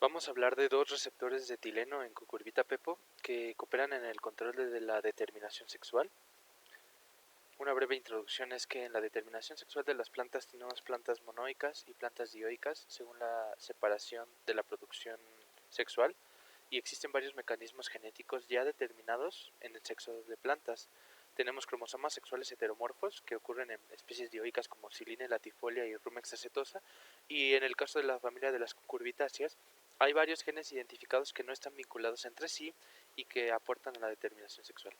Vamos a hablar de dos receptores de etileno en Cucurbita pepo que cooperan en el control de la determinación sexual. Una breve introducción es que en la determinación sexual de las plantas tenemos plantas monoicas y plantas dioicas según la separación de la producción sexual, y existen varios mecanismos genéticos ya determinados en el sexo de plantas. Tenemos cromosomas sexuales heteromorfos que ocurren en especies dioicas como Silene latifolia y Rumex acetosa, y en el caso de la familia de las cucurbitáceas hay varios genes identificados que no están vinculados entre sí y que aportan a la determinación sexual.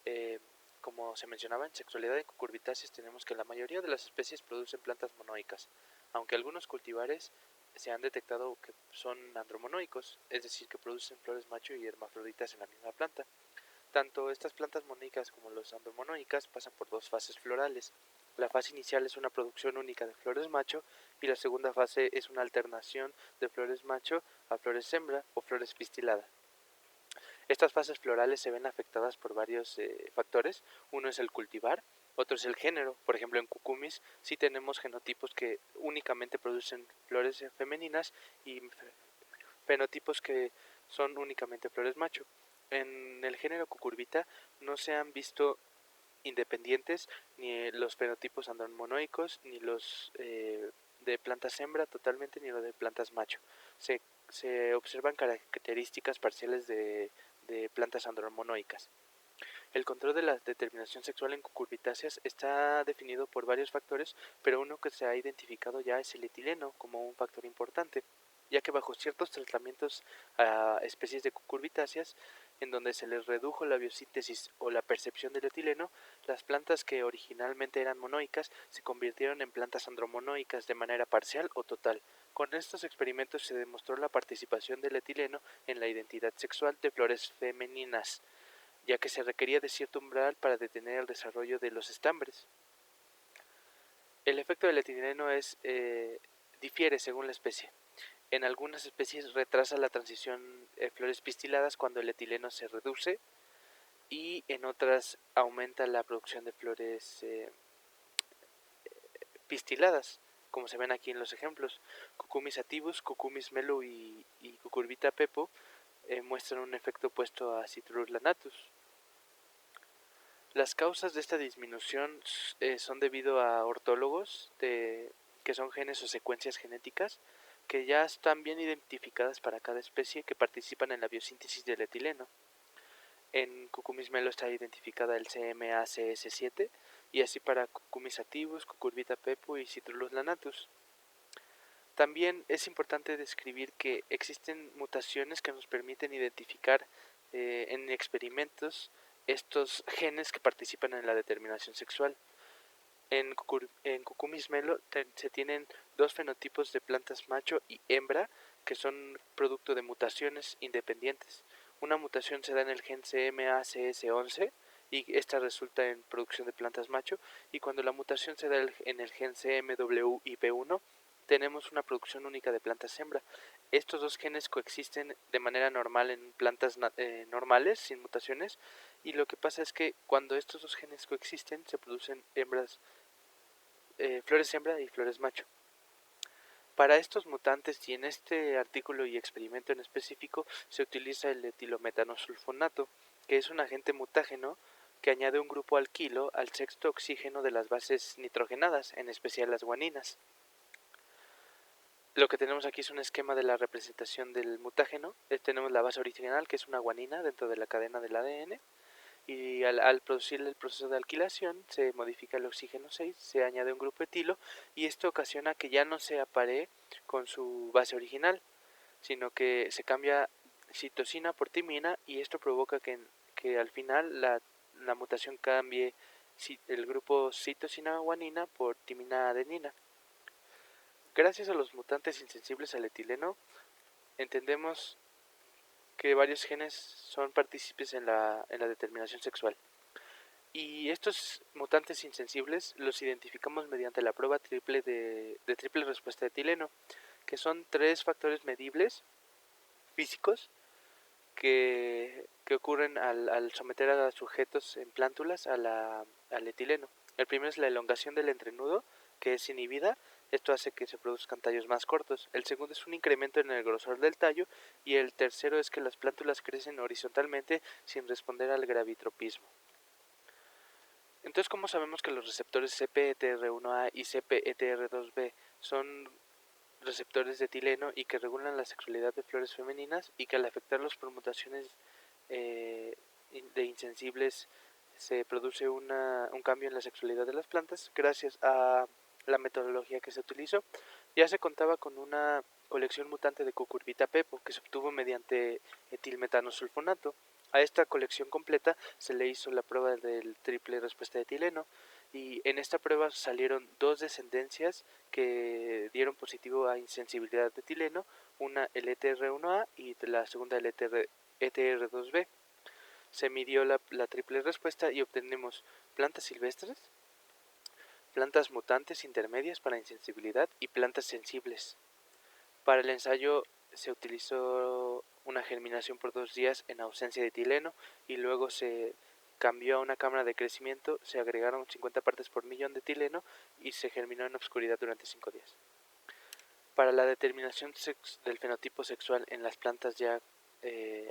Eh, Como se mencionaba, en sexualidad de cucurbitáceas tenemos que la mayoría de las especies producen plantas monoicas, aunque algunos cultivares se han detectado que son andromonoicos, es decir, que producen flores macho y hermafroditas en la misma planta. Tanto estas plantas monoicas como los andromonoicas pasan por dos fases florales. La fase inicial es una producción única de flores macho y la segunda fase es una alternación de flores macho a flores hembra o flores pistiladas. Estas fases florales se ven afectadas por varios factores. Uno es el cultivar, otro es el género. Por ejemplo, en cucumis sí tenemos genotipos que únicamente producen flores femeninas y fenotipos que son únicamente flores macho. En el género cucurbita no se han visto independientes ni los fenotipos andromonoicos ni los de plantas hembra totalmente ni los de plantas macho. Se, se observan características parciales de plantas andromonoicas. El control de la determinación sexual en cucurbitáceas está definido por varios factores, pero uno que se ha identificado ya es el etileno como un factor importante, ya que bajo ciertos tratamientos a especies de cucurbitáceas, en donde se les redujo la biosíntesis o la percepción del etileno, las plantas que originalmente eran monoicas se convirtieron en plantas andromonoicas de manera parcial o total. Con estos experimentos se demostró la participación del etileno en la identidad sexual de flores femeninas, ya que se requería de cierto umbral para detener el desarrollo de los estambres. El efecto del etileno difiere según la especie. En algunas especies retrasa la transición de flores pistiladas cuando el etileno se reduce, y en otras aumenta la producción de flores pistiladas, como se ven aquí en los ejemplos. Cucumis sativus, Cucumis melo y Cucurbita pepo muestran un efecto opuesto a Citrus lanatus. Las causas de esta disminución son debido a ortólogos, que son genes o secuencias genéticas que ya están bien identificadas para cada especie que participan en la biosíntesis del etileno. En Cucumis melo está identificada el CMACS7 y así para Cucumis sativus, Cucurbita pepo y Citrus lanatus. También es importante describir que existen mutaciones que nos permiten identificar en experimentos estos genes que participan en la determinación sexual. En Cucumis melo se tienen dos fenotipos de plantas macho y hembra que son producto de mutaciones independientes. Una mutación se da en el gen CMACS11 y esta resulta en producción de plantas macho, y cuando la mutación se da en el gen CMWIP1 tenemos una producción única de plantas hembra. Estos dos genes coexisten de manera normal en plantas normales, sin mutaciones, y lo que pasa es que cuando estos dos genes coexisten se producen flores hembra y flores macho. Para estos mutantes y en este artículo y experimento en específico se utiliza el etilometanosulfonato, que es un agente mutágeno que añade un grupo alquilo al sexto oxígeno de las bases nitrogenadas, en especial las guaninas. Lo que tenemos aquí es un esquema de la representación del mutágeno. Tenemos la base original, que es una guanina dentro de la cadena del ADN, y al producir el proceso de alquilación se modifica el oxígeno 6, se añade un grupo etilo, y esto ocasiona que ya no se aparee con su base original, sino que se cambia citosina por timina, y esto provoca que al final la mutación cambie el grupo citosina guanina por timina adenina. Gracias a los mutantes insensibles al etileno, entendemos que varios genes son partícipes en la determinación sexual. Y estos mutantes insensibles los identificamos mediante la prueba de triple respuesta de etileno, que son tres factores medibles físicos que ocurren al someter a sujetos en plántulas al etileno. El primero es la elongación del entrenudo, que es inhibida, Esto hace que se produzcan tallos más cortos. El segundo es un incremento en el grosor del tallo y el tercero es que las plántulas crecen horizontalmente sin responder al gravitropismo. Entonces, ¿cómo sabemos que los receptores CPETR1A y CPETR2B son receptores de etileno y que regulan la sexualidad de flores femeninas y que al afectarlos por mutaciones de insensibles se produce un cambio en la sexualidad de las plantas? Gracias a la metodología que se utilizó, ya se contaba con una colección mutante de cucurbita pepo que se obtuvo mediante etilmetanosulfonato. A esta colección completa se le hizo la prueba del triple respuesta de etileno y en esta prueba salieron dos descendencias que dieron positivo a insensibilidad de etileno, una el ETR1A y la segunda el ETR2B. Se midió la triple respuesta y obtenemos plantas silvestres, plantas mutantes intermedias para insensibilidad y plantas sensibles. Para el ensayo se utilizó una germinación por 2 días en ausencia de etileno y luego se cambió a una cámara de crecimiento, se agregaron 50 partes por millón de etileno y se germinó en obscuridad durante 5 días. Para la determinación del fenotipo sexual en las plantas ya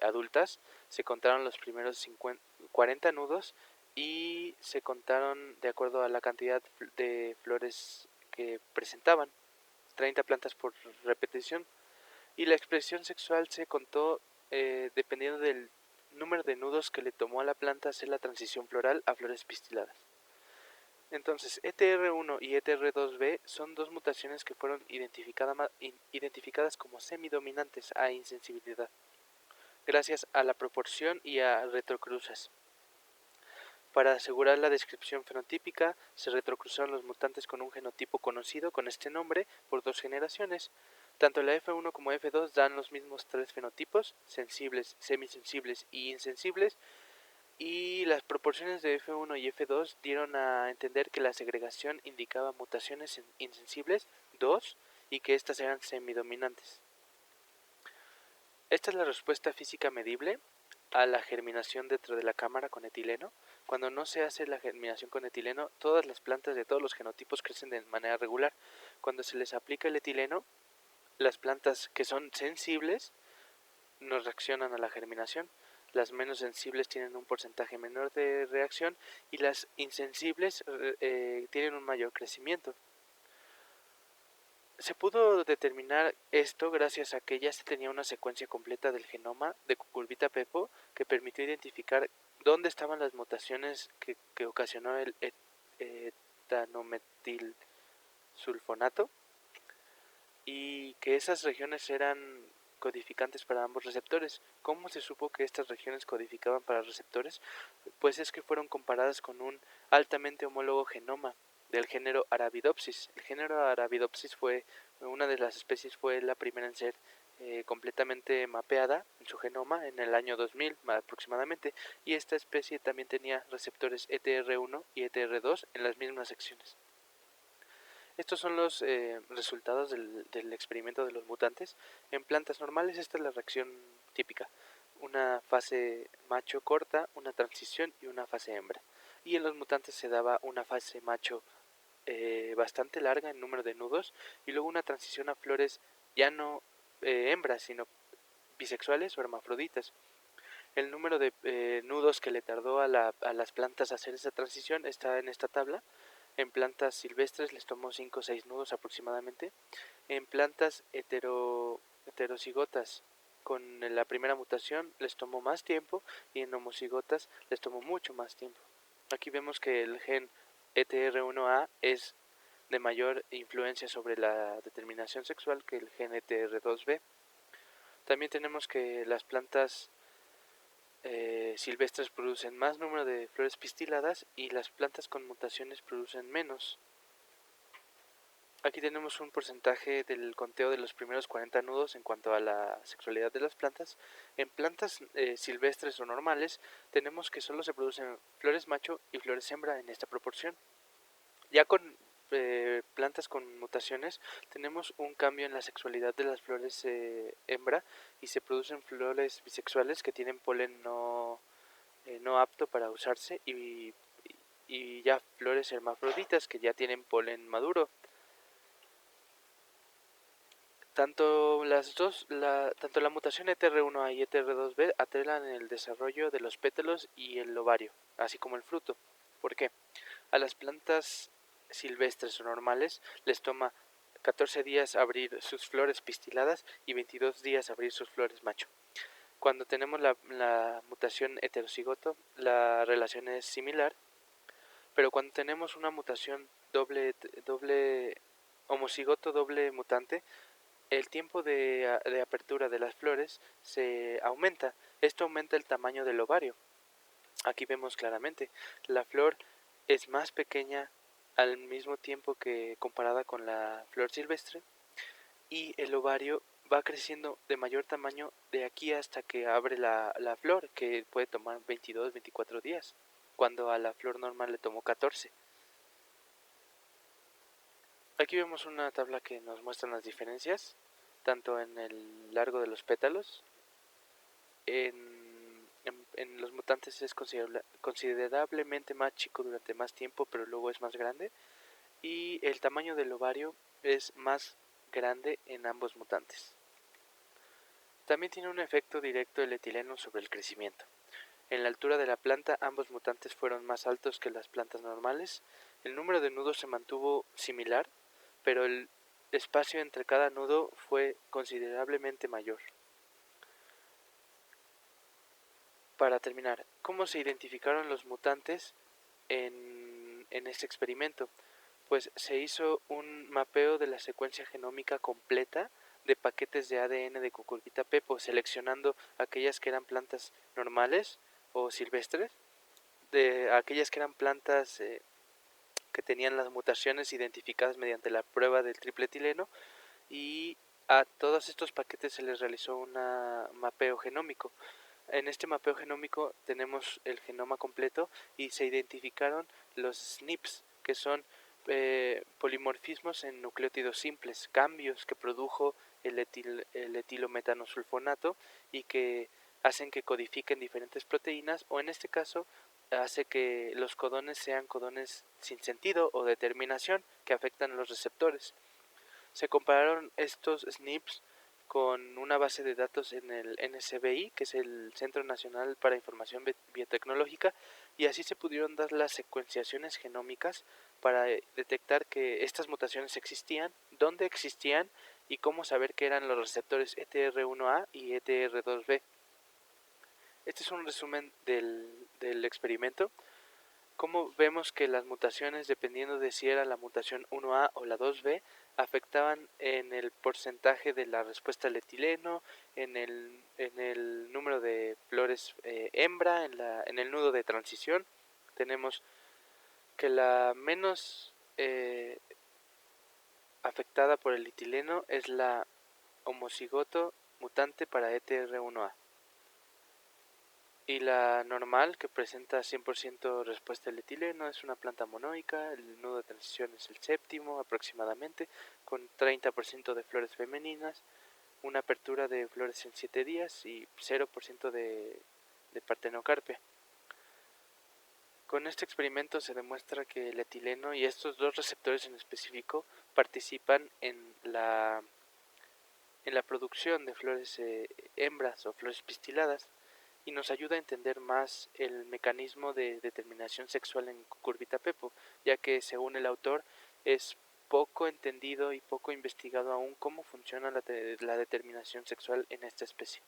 adultas, se contaron los primeros 40 nudos y se contaron de acuerdo a la cantidad de flores que presentaban, 30 plantas por repetición, y la expresión sexual se contó dependiendo del número de nudos que le tomó a la planta hacer la transición floral a flores pistiladas. Entonces, ETR1 y ETR2B son dos mutaciones que fueron identificadas como semidominantes a insensibilidad, gracias a la proporción y a retrocruzas. Para asegurar la descripción fenotípica, se retrocruzaron los mutantes con un genotipo conocido con este nombre por 2 generaciones. Tanto la F1 como F2 dan los mismos 3 fenotipos, sensibles, semisensibles y insensibles, y las proporciones de F1 y F2 dieron a entender que la segregación indicaba mutaciones insensibles 2 y que estas eran semidominantes. Esta es la respuesta física medible a la germinación dentro de la cámara con etileno. Cuando no se hace la germinación con etileno, todas las plantas de todos los genotipos crecen de manera regular. Cuando se les aplica el etileno, las plantas que son sensibles no reaccionan a la germinación. Las menos sensibles tienen un porcentaje menor de reacción y las insensibles tienen un mayor crecimiento. Se pudo determinar esto gracias a que ya se tenía una secuencia completa del genoma de cucurbita pepo que permitió identificar dónde estaban las mutaciones que ocasionó el etanometilsulfonato y que esas regiones eran codificantes para ambos receptores. ¿Cómo se supo que estas regiones codificaban para receptores? Pues es que fueron comparadas con un altamente homólogo genoma del género Arabidopsis. El género Arabidopsis fue una de las especies, fue la primera en ser completamente mapeada en su genoma en el año 2000 aproximadamente, y esta especie también tenía receptores ETR1 y ETR2 en las mismas secciones. Estos son los resultados del experimento de los mutantes. En plantas normales esta es la reacción típica: una fase macho corta, una transición y una fase hembra. Y en los mutantes se daba una fase macho bastante larga en número de nudos y luego una transición a flores ya no hembras sino bisexuales o hermafroditas. El número de nudos que le tardó a las plantas hacer esa transición está en esta tabla. En plantas silvestres les tomó 5 o 6 nudos aproximadamente. En plantas heterocigotas con la primera mutación les tomó más tiempo, y en homocigotas les tomó mucho más tiempo. Aquí vemos que el gen ETR1A es de mayor influencia sobre la determinación sexual que el gen ETR2B. También tenemos que las plantas silvestres producen más número de flores pistiladas y las plantas con mutaciones producen menos. Aquí tenemos un porcentaje del conteo de los primeros 40 nudos en cuanto a la sexualidad de las plantas. En plantas silvestres o normales tenemos que solo se producen flores macho y flores hembra en esta proporción. Ya con plantas con mutaciones tenemos un cambio en la sexualidad de las flores hembra y se producen flores bisexuales que tienen polen no apto para usarse y ya flores hermafroditas que ya tienen polen maduro. Tanto tanto la mutación ETR1A y ETR2B alteran el desarrollo de los pétalos y el ovario, así como el fruto. ¿Por qué? A las plantas silvestres o normales les toma 14 días abrir sus flores pistiladas y 22 días abrir sus flores macho. Cuando tenemos la mutación heterocigoto, la relación es similar, pero cuando tenemos una mutación doble homocigoto doble mutante, el tiempo de apertura de las flores se aumenta. Esto aumenta el tamaño del ovario. Aquí vemos claramente, la flor es más pequeña al mismo tiempo que comparada con la flor silvestre, y el ovario va creciendo de mayor tamaño de aquí hasta que abre la flor, que puede tomar 22-24 días, cuando a la flor normal le tomó 14. Aquí vemos una tabla que nos muestra las diferencias, tanto en el largo de los pétalos. En los mutantes es considerablemente más chico durante más tiempo, pero luego es más grande. Y el tamaño del ovario es más grande en ambos mutantes. También tiene un efecto directo el etileno sobre el crecimiento. En la altura de la planta, ambos mutantes fueron más altos que las plantas normales. El número de nudos se mantuvo similar, pero el espacio entre cada nudo fue considerablemente mayor. Para terminar, ¿cómo se identificaron los mutantes en este experimento? Pues se hizo un mapeo de la secuencia genómica completa de paquetes de ADN de Cucurbita pepo, seleccionando aquellas que eran plantas normales o silvestres, de aquellas que eran plantas que tenían las mutaciones identificadas mediante la prueba del triple etileno, y a todos estos paquetes se les realizó un mapeo genómico. En este mapeo genómico tenemos el genoma completo y se identificaron los SNPs, que son polimorfismos en nucleótidos simples, cambios que produjo el etilometanosulfonato y que hacen que codifiquen diferentes proteínas, o en este caso hace que los codones sean codones sin sentido o de terminación que afectan a los receptores. Se compararon estos SNPs con una base de datos en el NCBI, que es el Centro Nacional para Información Biotecnológica, y así se pudieron dar las secuenciaciones genómicas para detectar que estas mutaciones existían, dónde existían y cómo saber que eran los receptores ETR1A y ETR2B. Este es un resumen del experimento. Como vemos que las mutaciones, dependiendo de si era la mutación 1A o la 2B, afectaban en el porcentaje de la respuesta al etileno, en el número de flores hembra, en el nudo de transición. Tenemos que la menos afectada por el etileno es la homocigoto mutante para ETR1A. Y la normal, que presenta 100% respuesta al etileno, es una planta monoica. El nudo de transición es el séptimo aproximadamente, con 30% de flores femeninas, una apertura de flores en 7 días y 0% de partenocarpia. Con este experimento se demuestra que el etileno y estos dos receptores en específico participan en la producción de flores hembras o flores pistiladas, y nos ayuda a entender más el mecanismo de determinación sexual en Cucurbita pepo, ya que según el autor es poco entendido y poco investigado aún cómo funciona la determinación sexual en esta especie.